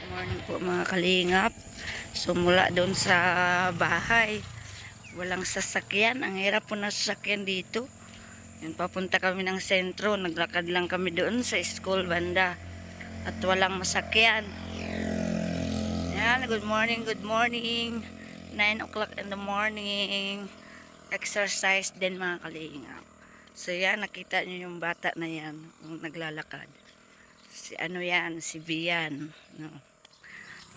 Morning po mga kalingap. So mula doon sa bahay, walang sasakyan. Ang hirap po ng sasakyan dito. Yun, papunta kami ng sentro. Naglakad lang kami doon sa school banda. At walang masakyan. Yan, good morning, good morning. 9 o'clock in the morning. Exercise din mga kalingap. So yan, nakita nyo yung bata na yan. Yung naglalakad. Si ano yan, si Bian. No?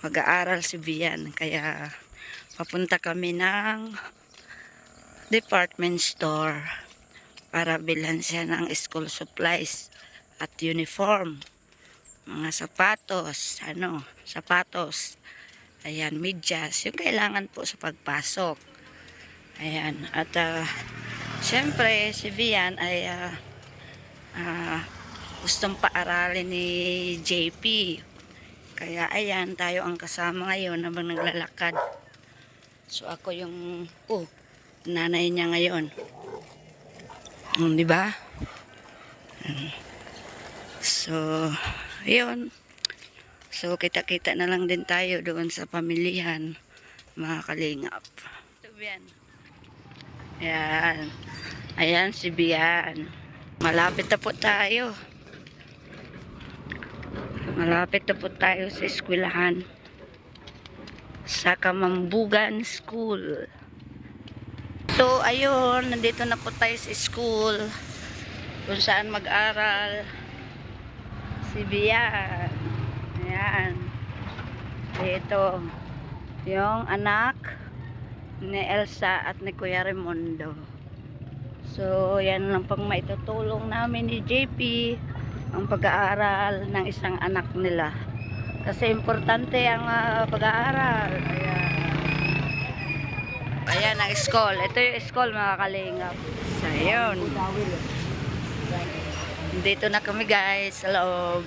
Mag-aaral si Bian. Kaya papunta kami ng department store para bilhan siya ng school supplies at uniform. Mga sapatos, sapatos. Ayan, medyas. Yung kailangan po sa pagpasok. Ayan, at syempre si Bian ay gustong paaralin ni JP. Kaya ayan, tayo ang kasama ngayon habang naglalakad. So ako yung nanay niya ngayon. Di ba? So, ayun. So kita-kita na lang din tayo doon sa pamilihan, mga kalingap. Ito Bian. Ayan. Ayan si Bian. Malapit na po tayo. Malapit na po tayo sa eskwelahan. Sa Kamambugan School. So, ayun. Nandito na po tayo sa school. Kung saan mag-aral. Si Bian. Ayan. Dito. Yung anak ni Elsa at ni Kuya Raimundo. So, yan lang pang maitutulong namin ni JP. Ang pag-aaral ng isang anak nila. Kasi importante ang pag-aaral. Ayan ang school. Ito yung school mga kalingap. So, yun. Dito na kami guys sa loob.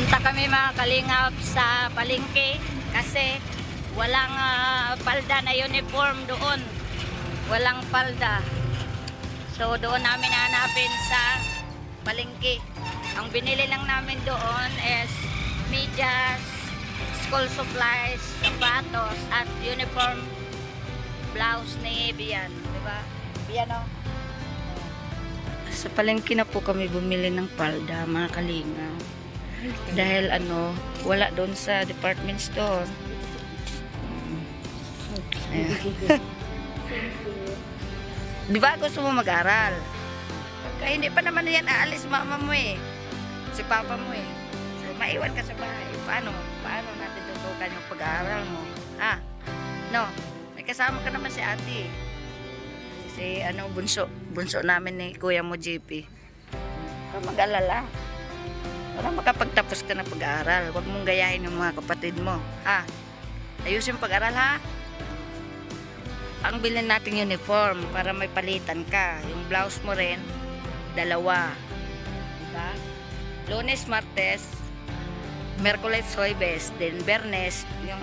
Pumunta kami mga kalingap sa palengke kasi walang palda na uniform doon. Walang palda. So doon namin hanapin sa palengke. Ang binili lang namin doon is medyas, school supplies, sapatos at uniform blouse ni Bian, di ba? Bian, oh. Sa palengke na po kami bumili ng palda mga kalingap. Dahil wala doon sa department store. Di ba gusto mo mag-aral? Kaya hindi pa naman yan aalis mama mo eh. Si papa mo eh. So maiwan ka sa bahay. Paano natin tutukan yung pag-aaral mo? Ha? No? May kasama ka naman si ate. Si bunso namin ni kuya mo JP. Kung mag-alala. Para makapagtapos ka na pag-aaral. Huwag mong gayahin yung mga kapatid mo. Ha? Ayusin yung pag-aaral ha? Ang bilhin natin uniform para may palitan ka. Yung blouse mo rin, 2. Diba? Lunes, Martes, Merkules, Huwebes, then Bernes, yung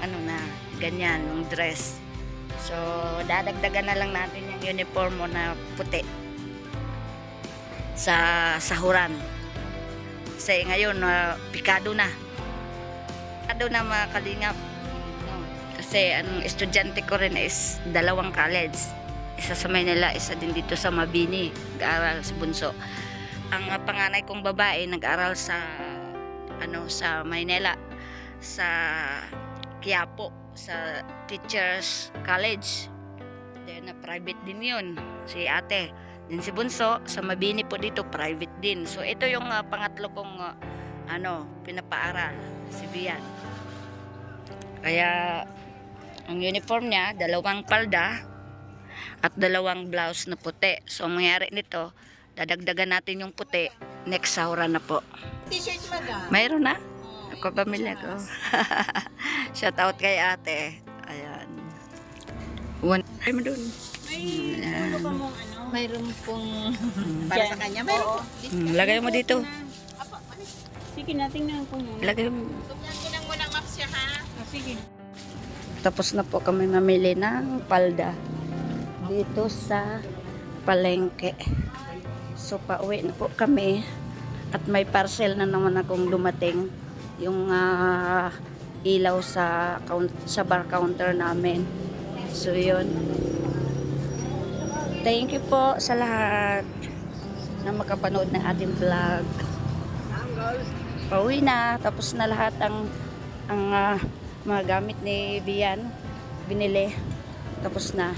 ganyan, yung dress. So, dadagdagan na lang natin yung uniform mo na puti sa sahuran. Kasi ngayon, pikado na. Pikado na mga kalingap. Kasi ang estudyante ko rin is 2 college. Isa sa Maynila, isa din dito sa Mabini. Nag-aaral sa Bunso. Ang panganay kong babae nag-aaral sa Maynila, sa Quiapo, sa Teachers College. Then private din 'yun, si ate. Din si Bunso sa Mabini po dito, private din. So ito yung pangatlo kong pinapaaral, si Bian. Kaya ang uniform niya, 2 palda at 2 blouse na puti. So ang mangyari nito, dadagdagan natin yung puti next sahuran na po. T-shirt madam. Mayroon na? Ako pamilya ko. Shout out kay ate. Ayan. Ay mo dun. Ano pa mong mayroon pong para sa kanya. Mayroon. Lagay mo dito. Sige, natingnan ko muna. Lagay mo. Tingnan ko lang muna maps siya ha. Sige. Tapos na po kami namili ng palda dito sa palengke. So pauwi na po kami at may parcel na naman akong dumating, yung ilaw sa bar counter namin. So yun. Thank you po sa lahat na makapanood ng ating vlog. Pauwi na, tapos na lahat ang mga gamit ni Bian binili, tapos na.